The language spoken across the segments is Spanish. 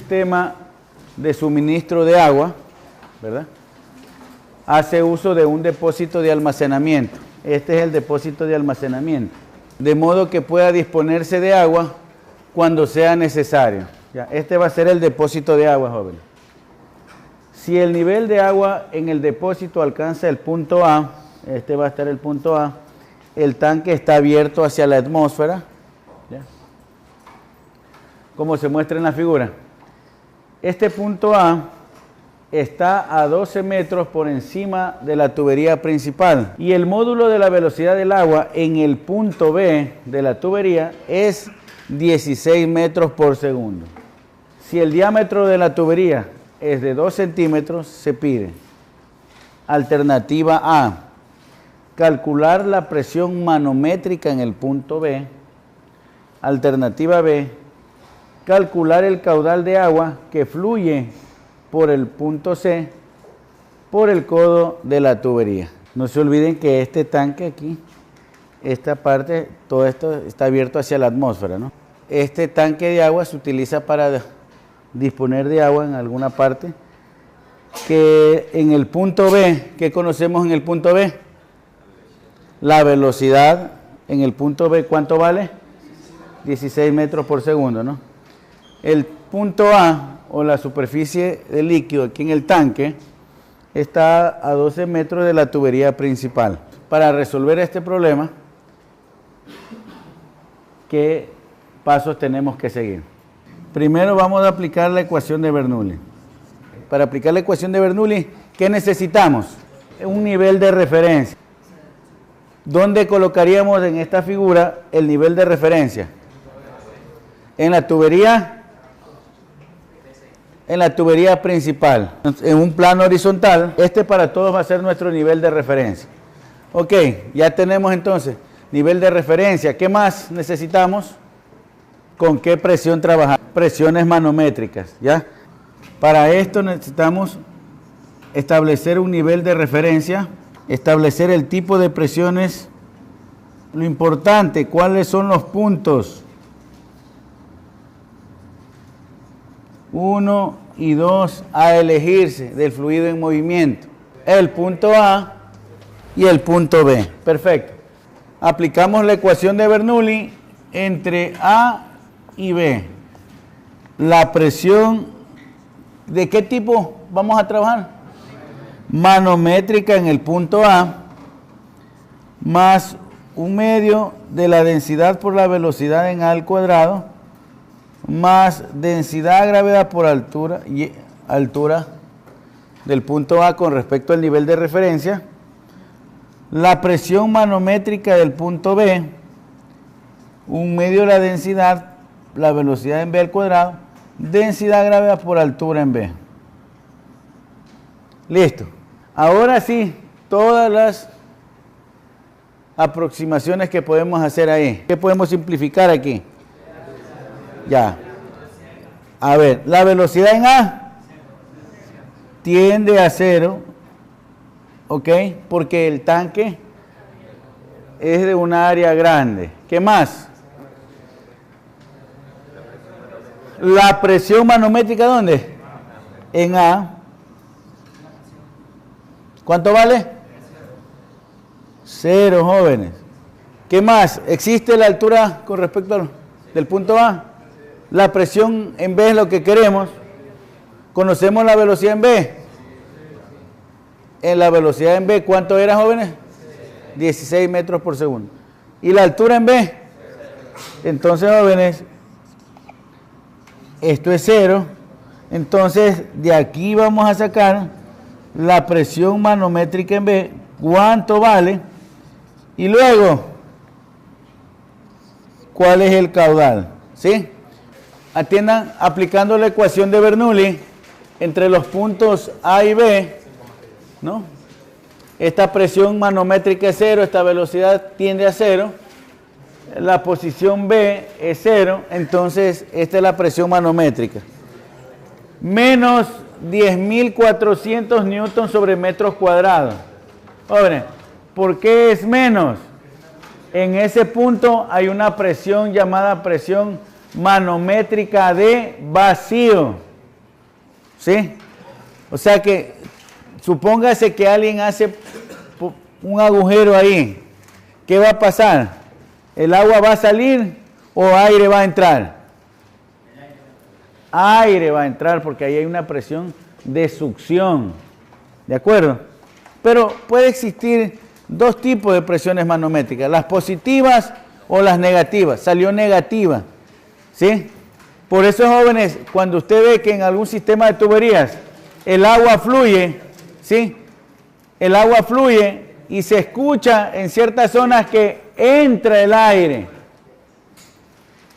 sistema de suministro de agua, ¿verdad?, hace uso de un depósito de almacenamiento. Este es el depósito de almacenamiento, de modo que pueda disponerse de agua cuando sea necesario. Ya, este va a ser el depósito de agua, jóvenes. Si el nivel de agua en el depósito alcanza el punto A, este va a estar el punto A, el tanque está abierto hacia la atmósfera, ¿ya?, como se muestra en la figura. Este punto A está a 12 metros por encima de la tubería principal y el módulo de la velocidad del agua en el punto B de la tubería es 16 metros por segundo. Si el diámetro de la tubería es de 2 centímetros, se pide: alternativa A, calcular la presión manométrica en el punto B; alternativa B, calcular el caudal de agua que fluye por el punto C por el codo de la tubería. No se olviden que este tanque aquí, esta parte, todo esto está abierto hacia la atmósfera, ¿no? Este tanque de agua se utiliza para disponer de agua en alguna parte, que en el punto B, ¿qué conocemos en el punto B? La velocidad en el punto B, ¿cuánto vale? 16 metros por segundo, ¿no? El punto A, o la superficie de líquido aquí en el tanque, está a 12 metros de la tubería principal. Para resolver este problema, ¿qué pasos tenemos que seguir? Primero vamos a aplicar la ecuación de Bernoulli. Para aplicar la ecuación de Bernoulli, ¿qué necesitamos? Un nivel de referencia. ¿Dónde colocaríamos en esta figura el nivel de referencia? En la tubería. En la tubería principal, en un plano horizontal. Este para todos va a ser nuestro nivel de referencia. Ok, ya tenemos entonces nivel de referencia. ¿Qué más necesitamos? ¿Con qué presión trabajar? Presiones manométricas, ¿ya? Para esto necesitamos establecer un nivel de referencia, establecer el tipo de presiones. Lo importante, ¿cuáles son los puntos 1 y 2 a elegirse del fluido en movimiento? El punto A y el punto B. Perfecto. Aplicamos la ecuación de Bernoulli entre A y B. La presión, ¿de qué tipo vamos a trabajar? Manométrica en el punto A, más 1/2 de la densidad por la velocidad en A al cuadrado, más densidad gravedad por altura del punto A con respecto al nivel de referencia, la presión manométrica del punto B, 1/2 de la densidad, la velocidad en B al cuadrado, densidad gravedad por altura en B. Listo. Ahora sí, todas las aproximaciones que podemos hacer ahí. ¿Qué podemos simplificar aquí? Ya. A ver, la velocidad en A tiende a 0, ¿ok? Porque el tanque es de un área grande. ¿Qué más? La presión manométrica, ¿dónde? En A. ¿Cuánto vale? 0, jóvenes. ¿Qué más? ¿Existe la altura con respecto del punto A? La presión en B es lo que queremos. ¿Conocemos la velocidad en B? En la velocidad en B, ¿cuánto era, jóvenes? 16 metros por segundo. ¿Y la altura en B? Entonces, jóvenes, esto es 0. Entonces, de aquí vamos a sacar la presión manométrica en B. ¿Cuánto vale? Y luego, ¿cuál es el caudal? ¿Sí? Atiendan, aplicando la ecuación de Bernoulli entre los puntos A y B, ¿no? Esta presión manométrica es 0, esta velocidad tiende a 0, la posición B es 0, entonces esta es la presión manométrica. Menos 10.400 newtons sobre metros cuadrados. Jóvenes, ¿por qué es menos? En ese punto hay una presión llamada presión manométrica de vacío. ¿sí? O sea que, supóngase que alguien hace un agujero ahí. ¿Qué va a pasar? ¿El agua va a salir o aire va a entrar? Aire va a entrar porque ahí hay una presión de succión. ¿De acuerdo? Pero puede existir dos tipos de presiones manométricas, las positivas o las negativas. Salió negativa, ¿sí? Por eso, jóvenes, cuando usted ve que en algún sistema de tuberías el agua fluye, ¿sí? El agua fluye y se escucha en ciertas zonas que entra el aire.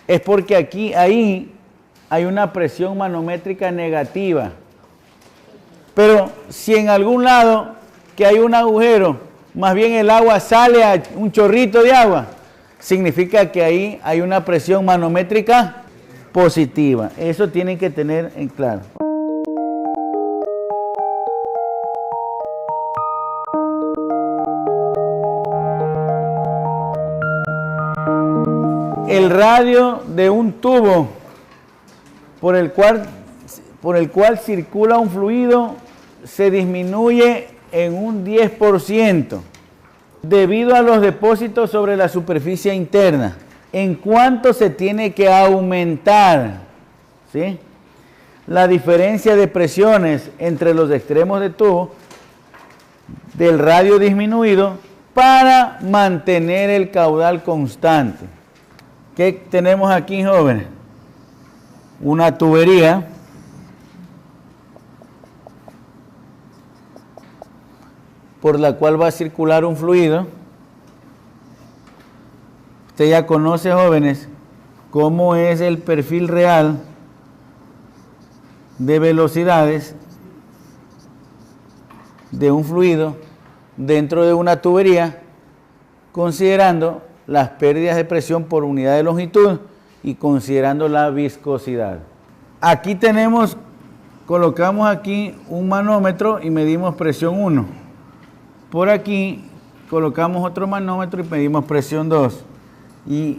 Es porque ahí hay una presión manométrica negativa. Pero si en algún lado que hay un agujero, más bien el agua sale a un chorrito de agua, significa que ahí hay una presión manométrica positiva. Eso tienen que tener en claro. El radio de un tubo por el cual circula un fluido se disminuye en un 10% debido a los depósitos sobre la superficie interna. ¿En cuánto se tiene que aumentar? ¿Sí? La diferencia de presiones entre los extremos de tubo del radio disminuido para mantener el caudal constante. ¿Qué tenemos aquí, jóvenes? Una tubería por la cual va a circular un fluido. Usted ya conoce, jóvenes, cómo es el perfil real de velocidades de un fluido dentro de una tubería, considerando las pérdidas de presión por unidad de longitud y considerando la viscosidad. Aquí colocamos aquí un manómetro y medimos presión 1. Por aquí colocamos otro manómetro y medimos presión 2. Y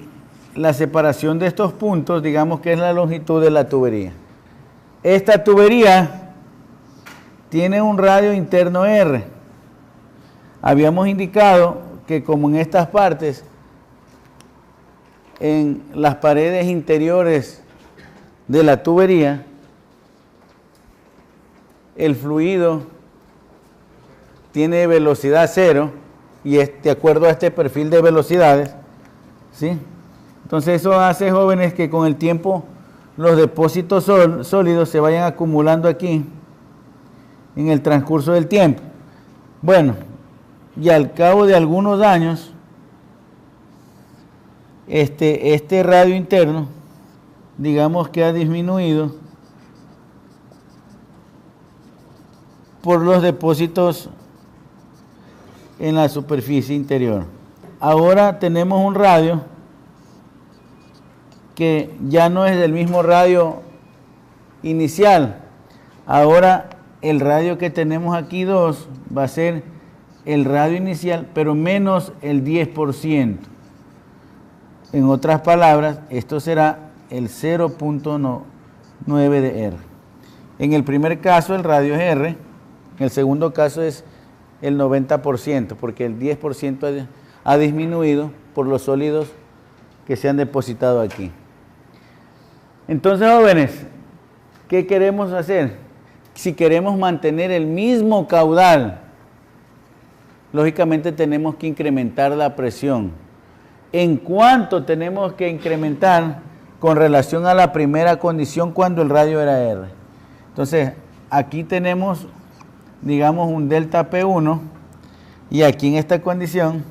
la separación de estos puntos, digamos que es la longitud de la tubería. Esta tubería tiene un radio interno R. Habíamos indicado que como en estas partes, en las paredes interiores de la tubería, el fluido tiene velocidad cero y es de acuerdo a este perfil de velocidades, ¿sí? Entonces eso hace, jóvenes, que con el tiempo los depósitos sólidos se vayan acumulando aquí en el transcurso del tiempo. Bueno, y al cabo de algunos años, este radio interno, digamos que ha disminuido por los depósitos en la superficie interior. Ahora tenemos un radio que ya no es del mismo radio inicial. Ahora el radio que tenemos aquí 2 va a ser el radio inicial, pero menos el 10%. En otras palabras, esto será el 0.9 de R. En el primer caso el radio es R, en el segundo caso es el 90%, porque el 10% ha disminuido por los sólidos que se han depositado aquí. Entonces, jóvenes, ¿qué queremos hacer? Si queremos mantener el mismo caudal, lógicamente tenemos que incrementar la presión. ¿En cuánto tenemos que incrementar con relación a la primera condición cuando el radio era R? Entonces, aquí tenemos, digamos, un delta P1 y aquí en esta condición,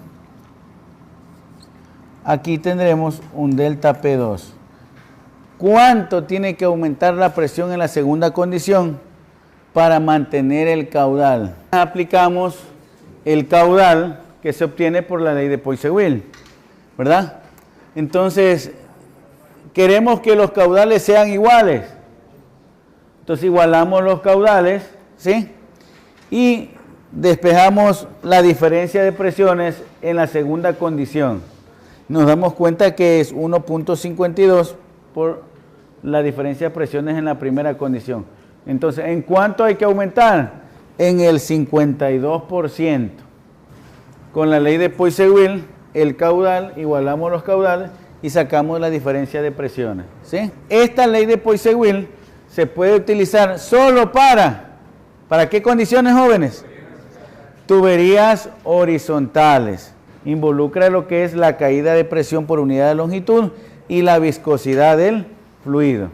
aquí tendremos un delta P2. ¿Cuánto tiene que aumentar la presión en la segunda condición para mantener el caudal? Aplicamos el caudal que se obtiene por la ley de Poiseuille, ¿verdad? Entonces, queremos que los caudales sean iguales. Entonces igualamos los caudales, ¿sí? Y despejamos la diferencia de presiones en la segunda condición. Nos damos cuenta que es 1.52 por la diferencia de presiones en la primera condición. Entonces, ¿en cuánto hay que aumentar? En el 52%. Con la ley de Poiseuille, el caudal, igualamos los caudales y sacamos la diferencia de presiones, ¿sí? Esta ley de Poiseuille se puede utilizar solo ¿para qué condiciones, jóvenes? Tuberías horizontales. Involucra lo que es la caída de presión por unidad de longitud y la viscosidad del fluido.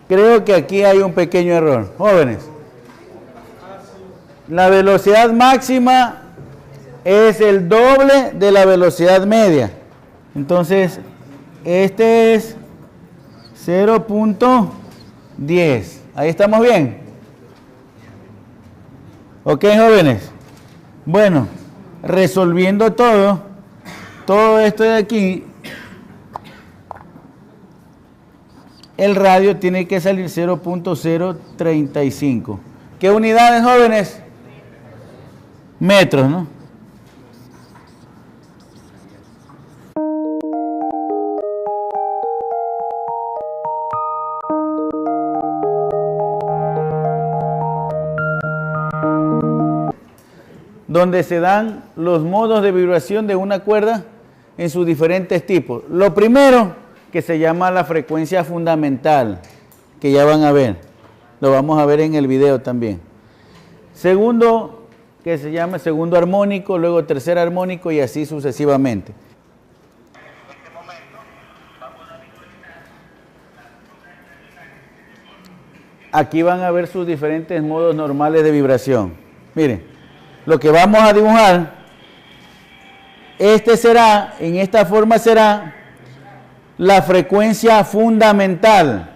Creo que aquí hay un pequeño error. Jóvenes, la velocidad máxima es el doble de la velocidad media. Entonces, este es 0.10. Ahí estamos bien. Ok, jóvenes. Bueno, resolviendo todo esto de aquí, el radio tiene que salir 0.035. ¿Qué unidades, jóvenes? Metros, ¿no? Donde se dan los modos de vibración de una cuerda en sus diferentes tipos. Lo primero, que se llama la frecuencia fundamental, que ya van a ver, lo vamos a ver en el video también. Segundo, que se llama segundo armónico, luego tercer armónico y así sucesivamente. Aquí van a ver sus diferentes modos normales de vibración. Miren, lo que vamos a dibujar, en esta forma será la frecuencia fundamental,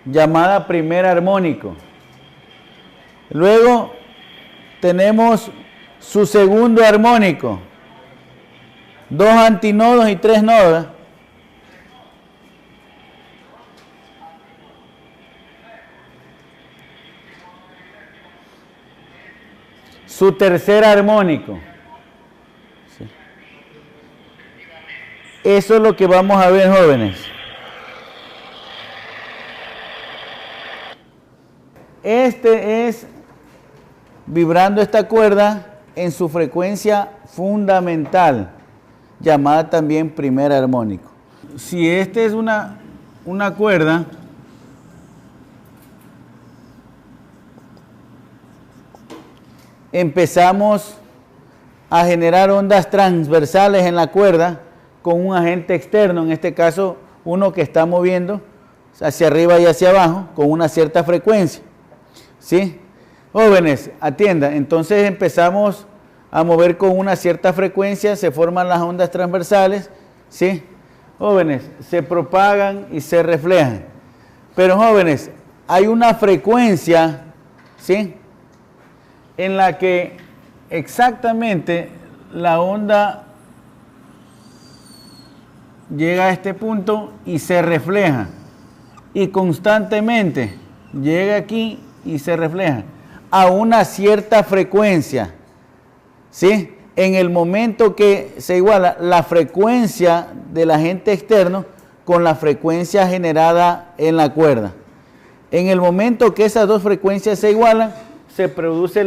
llamada primer armónico. Luego tenemos su segundo armónico, 2 antinodos y 3 nodos. Su tercer armónico. Sí. Eso es lo que vamos a ver, jóvenes. Este es vibrando esta cuerda en su frecuencia fundamental, llamada también primer armónico. Si este es una cuerda, empezamos a generar ondas transversales en la cuerda con un agente externo, en este caso uno que está moviendo hacia arriba y hacia abajo con una cierta frecuencia. ¿Sí? Jóvenes, atiendan, entonces empezamos a mover con una cierta frecuencia, se forman las ondas transversales, ¿sí? Jóvenes, se propagan y se reflejan. Pero jóvenes, hay una frecuencia, ¿sí?, en la que exactamente la onda llega a este punto y se refleja. Y constantemente llega aquí y se refleja a una cierta frecuencia, ¿sí? En el momento que se iguala la frecuencia del agente externo con la frecuencia generada en la cuerda. En el momento que esas dos frecuencias se igualan, se produce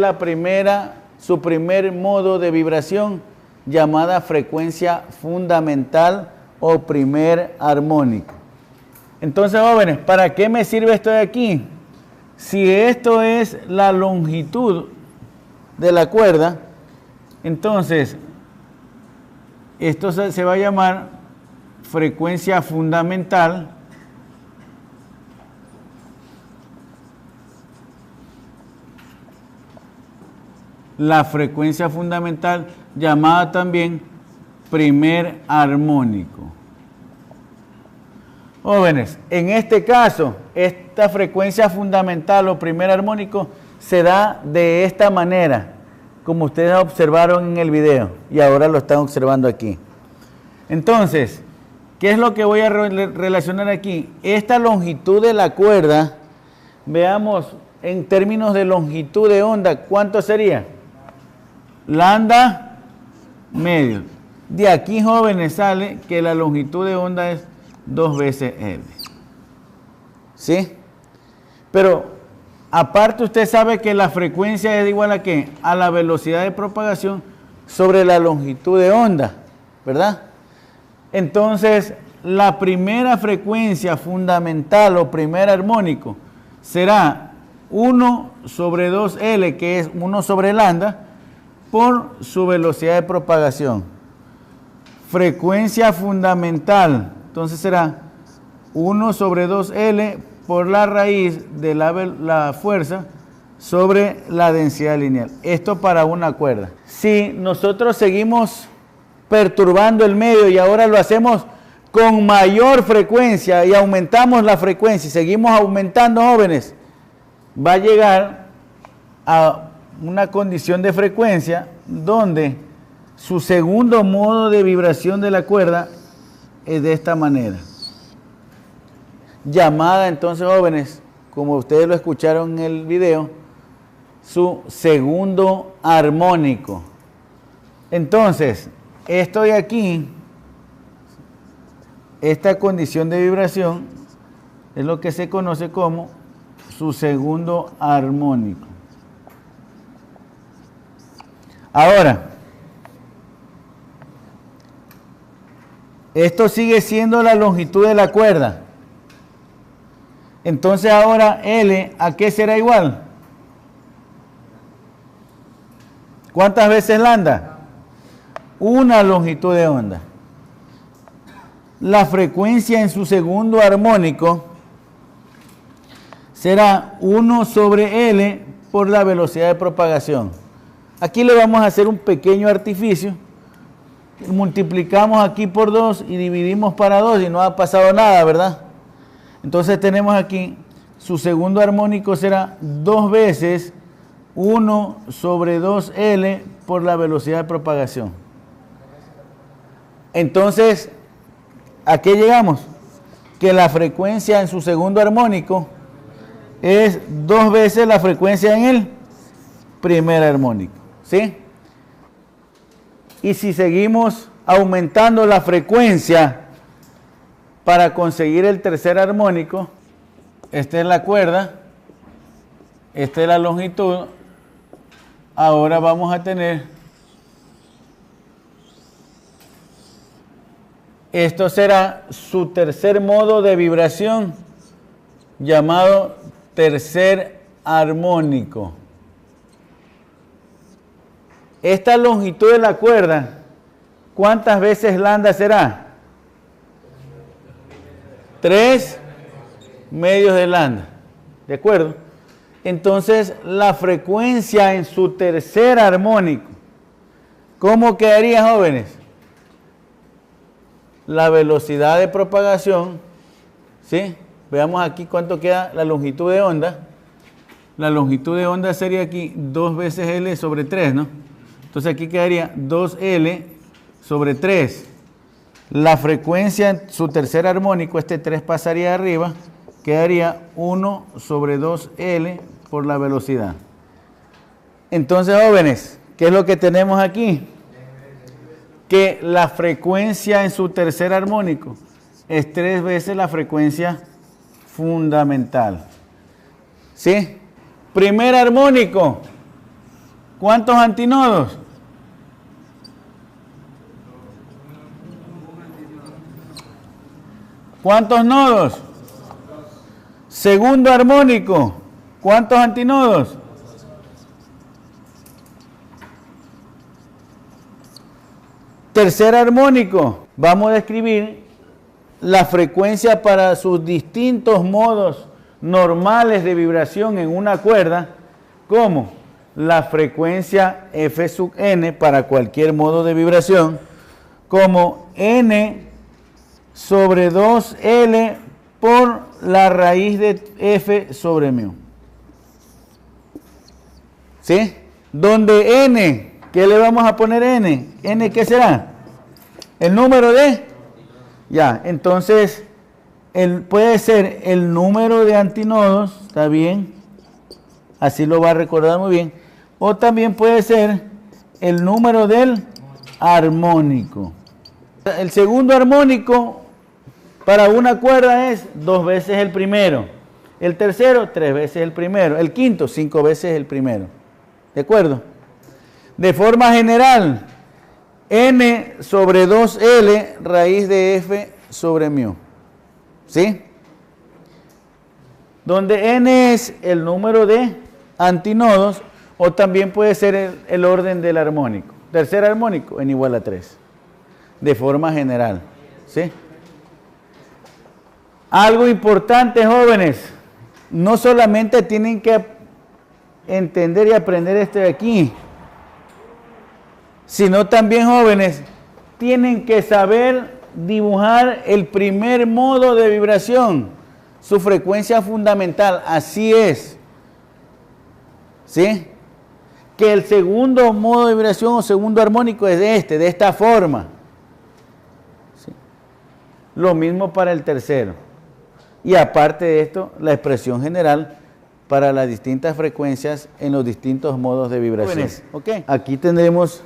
su primer modo de vibración llamada frecuencia fundamental o primer armónico. Entonces, jóvenes, ¿para qué me sirve esto de aquí? Si esto es la longitud de la cuerda, entonces esto se va a llamar frecuencia fundamental la frecuencia fundamental llamada también primer armónico. Jóvenes, en este caso, esta frecuencia fundamental o primer armónico se da de esta manera, como ustedes observaron en el video y ahora lo están observando aquí. Entonces, ¿qué es lo que voy a relacionar aquí? Esta longitud de la cuerda, veamos en términos de longitud de onda, ¿cuánto sería? Lambda medio. De aquí, jóvenes, sale que la longitud de onda es 2 veces L. ¿Sí? Pero aparte usted sabe que la frecuencia es igual a ¿qué? A la velocidad de propagación sobre la longitud de onda, ¿verdad? Entonces, la primera frecuencia fundamental o primer armónico será 1 sobre 2L, que es 1 sobre lambda, por su velocidad de propagación. Frecuencia fundamental, entonces será 1 sobre 2L por la raíz de la fuerza sobre la densidad lineal. Esto para una cuerda. Si nosotros seguimos perturbando el medio y ahora lo hacemos con mayor frecuencia y aumentamos la frecuencia y seguimos aumentando, jóvenes, va a llegar a una condición de frecuencia donde su segundo modo de vibración de la cuerda es de esta manera. Llamada entonces, jóvenes, como ustedes lo escucharon en el video, su segundo armónico. Entonces, esto de aquí, esta condición de vibración, es lo que se conoce como su segundo armónico. Ahora, esto sigue siendo la longitud de la cuerda. Entonces ahora L, ¿a qué será igual? ¿Cuántas veces lambda? Una longitud de onda. La frecuencia en su segundo armónico será 1 sobre L por la velocidad de propagación. Aquí le vamos a hacer un pequeño artificio. Multiplicamos aquí por 2 y dividimos para 2 y no ha pasado nada, ¿verdad? Entonces tenemos aquí, su segundo armónico será 2 veces 1 sobre 2L por la velocidad de propagación. Entonces, ¿a qué llegamos? Que la frecuencia en su segundo armónico es 2 veces la frecuencia en el primer armónico, ¿sí? Y si seguimos aumentando la frecuencia para conseguir el tercer armónico, esta es la cuerda, esta es la longitud, ahora vamos a tener, esto será su tercer modo de vibración, llamado tercer armónico. Esta longitud de la cuerda, ¿cuántas veces lambda será? 3 medios de lambda, ¿de acuerdo? Entonces, la frecuencia en su tercer armónico, ¿cómo quedaría, jóvenes? La velocidad de propagación, ¿sí? Veamos aquí cuánto queda la longitud de onda. La longitud de onda sería aquí 2 veces L sobre 3, ¿no? Entonces aquí quedaría 2L sobre 3. La frecuencia, su tercer armónico, este 3 pasaría arriba, quedaría 1 sobre 2L por la velocidad. Entonces, jóvenes, ¿qué es lo que tenemos aquí? Que la frecuencia en su tercer armónico es 3 veces la frecuencia fundamental. ¿Sí? Primer armónico, ¿cuántos antinodos? ¿Cuántos nodos? Segundo armónico, ¿cuántos antinodos? Tercer armónico, vamos a escribir la frecuencia para sus distintos modos normales de vibración en una cuerda, como la frecuencia F sub n para cualquier modo de vibración, como n sobre 2L por la raíz de F sobre mu. ¿Sí? Donde n, ¿qué le vamos a poner n? ¿N qué será? ¿El número de? Ya, entonces, puede ser el número de antinodos, ¿está bien? Así lo va a recordar muy bien. O también puede ser el número del armónico. El segundo armónico para una cuerda es 2 veces el primero. El tercero, 3 veces el primero. El quinto, 5 veces el primero. ¿De acuerdo? De forma general, n sobre 2L raíz de F sobre mu. ¿Sí? Donde n es el número de antinodos o también puede ser el orden del armónico. Tercer armónico, n igual a 3. De forma general. ¿Sí? Algo importante, jóvenes. No solamente tienen que entender y aprender esto de aquí, sino también, jóvenes, tienen que saber dibujar el primer modo de vibración, su frecuencia fundamental. Así es. ¿Sí? Que el segundo modo de vibración o segundo armónico es de esta forma. ¿Sí? Lo mismo para el tercero. Y aparte de esto, la expresión general para las distintas frecuencias en los distintos modos de vibración. ¿Okay? Aquí tendremos,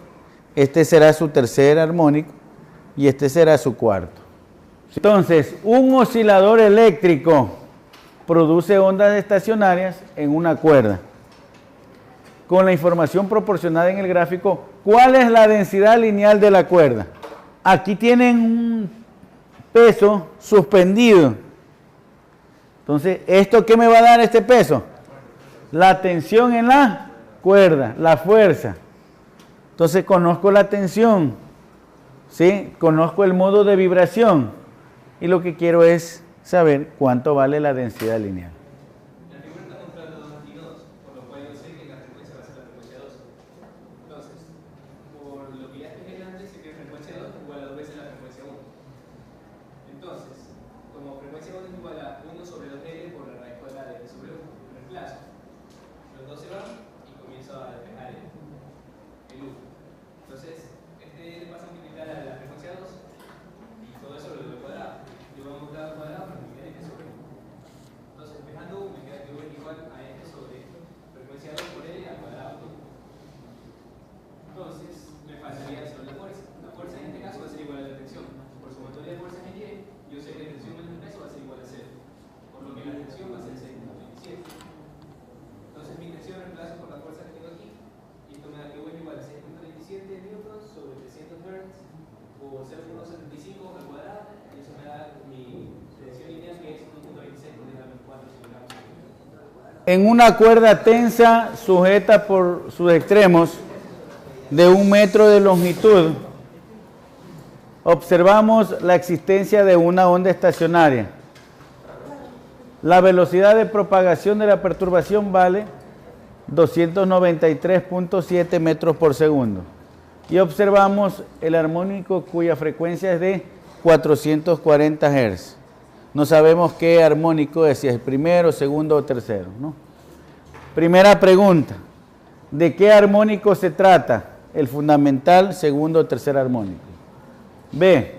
este será su tercer armónico y este será su cuarto. Entonces, un oscilador eléctrico produce ondas estacionarias en una cuerda. Con la información proporcionada en el gráfico, ¿cuál es la densidad lineal de la cuerda? Aquí tienen un peso suspendido. Entonces, ¿esto qué me va a dar este peso? La tensión en la cuerda, la fuerza. Entonces, conozco la tensión, ¿sí? Conozco el modo de vibración y lo que quiero es saber cuánto vale la densidad lineal. La figura está mostrando dos antinodos, por lo cual yo sé que la frecuencia va a ser la frecuencia 2. Entonces, por lo que ya expliqué antes, sé que frecuencia 2 es igual a 2 veces la frecuencia 1. Entonces, como frecuencia 1 es igual a 1 sobre 2L por la raíz cuadrada de L sobre 1, reemplazo. Los dos se van y comienzo a despejar el 1. Entonces, este L pasa a multiplicar a la frecuencia 2 y todo eso lo doy cuadrado. Yo voy a multiplicar al cuadrado para multiplicar este sobre 1. Entonces, despejando 1 me queda que V es igual a este sobre frecuencia 2 por L al cuadrado. Entonces, me faltaría solo la fuerza. La fuerza en este caso va a ser igual a la tensión. Por sumatoria de fuerzas en Y, yo sé que la tensión menos el peso va a ser igual a 0. Por lo que la tensión va a ser 6.27. Entonces, mi tensión reemplazo por la fuerza que tengo aquí. Y esto me da que V es igual a 6.27 newtons sobre 300 Hz por 0.75 al cuadrado. Y eso me da mi tensión lineal que es 1.26 por 10 a menos 4 kilogramos. En una cuerda tensa sujeta por sus extremos de 1 metro de longitud, observamos la existencia de una onda estacionaria. La velocidad de propagación de la perturbación vale 293.7 metros por segundo. Y observamos el armónico cuya frecuencia es de 440 Hz. no sabemos qué armónico es, si es el primero, segundo o tercero, ¿no? Primera pregunta, ¿de qué armónico se trata? El fundamental, segundo o tercer armónico. B,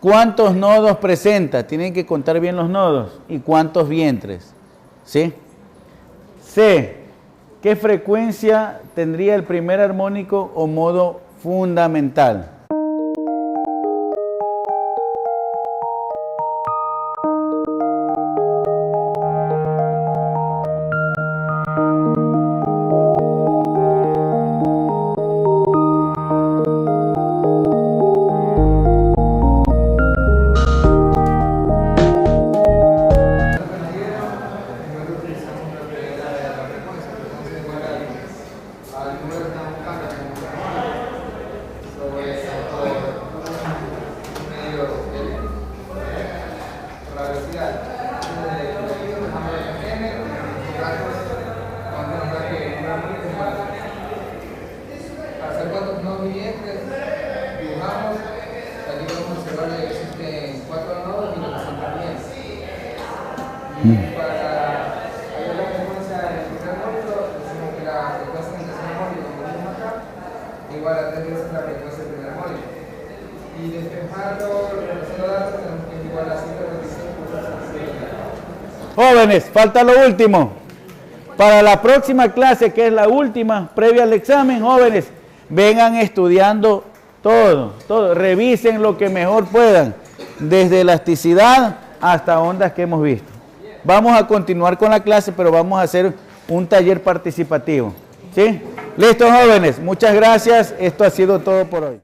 ¿cuántos nodos presenta? Tienen que contar bien los nodos. ¿Y cuántos vientres? ¿Sí? C, ¿qué frecuencia tendría el primer armónico o modo fundamental? Igual a 3 veces la frecuencia del primer armónico. Y despejarlo, reemplazando datos, tenemos que igual a 125. Jóvenes, falta lo último. Para la próxima clase, que es la última, previa al examen, jóvenes, vengan estudiando todo. Revisen lo que mejor puedan, desde elasticidad hasta ondas que hemos visto. Vamos a continuar con la clase, pero vamos a hacer un taller participativo. ¿Sí? Listo, jóvenes. Muchas gracias. Esto ha sido todo por hoy.